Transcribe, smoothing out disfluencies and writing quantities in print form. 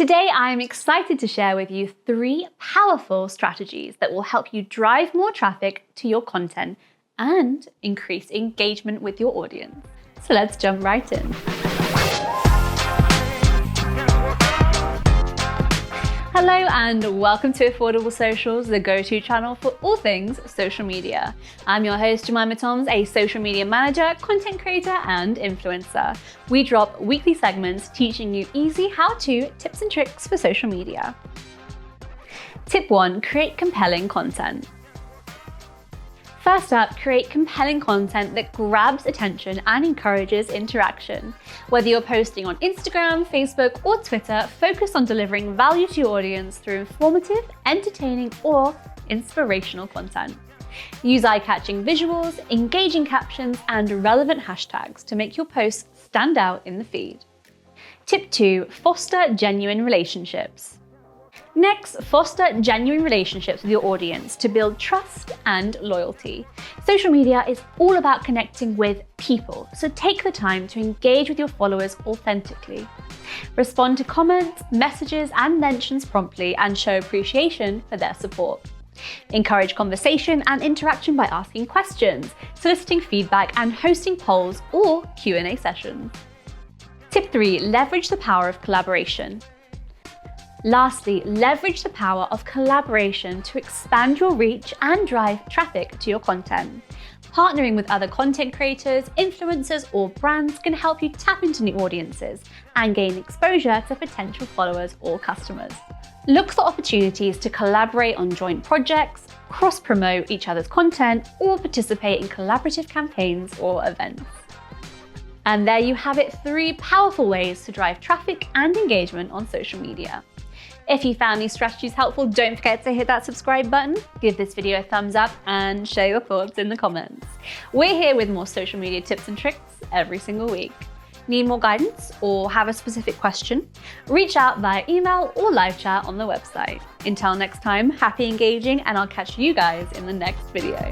Today, I'm excited to share with you 3 powerful strategies that will help you drive more traffic to your content and increase engagement with your audience. So let's jump right in. Hello and welcome to Affordable Socials, the go-to channel for all things social media. I'm your host, Jemima, a social media manager, content creator, and influencer. We drop weekly segments teaching you easy how-to tips and tricks for social media. Tip 1, create compelling content. First up, create compelling content that grabs attention and encourages interaction. Whether you're posting on Instagram, Facebook, or Twitter, focus on delivering value to your audience through informative, entertaining, or inspirational content. Use eye-catching visuals, engaging captions, and relevant hashtags to make your posts stand out in the feed. Tip 2, foster genuine relationships. Next, foster genuine relationships with your audience to build trust and loyalty. Social media is all about connecting with people, so take the time to engage with your followers authentically. Respond to comments, messages, and mentions promptly and show appreciation for their support. Encourage conversation and interaction by asking questions, soliciting feedback, and hosting polls or Q&A sessions. Tip 3, leverage the power of collaboration. Lastly, leverage the power of collaboration to expand your reach and drive traffic to your content. Partnering with other content creators, influencers, or brands can help you tap into new audiences and gain exposure to potential followers or customers. Look for opportunities to collaborate on joint projects, cross-promote each other's content, or participate in collaborative campaigns or events. And there you have it, 3 powerful ways to drive traffic and engagement on social media. If you found these strategies helpful, don't forget to hit that subscribe button, give this video a thumbs up, and share your thoughts in the comments. We're here with more social media tips and tricks every single week. Need more guidance or have a specific question? Reach out via email or live chat on the website. Until next time, happy engaging, and I'll catch you guys in the next video.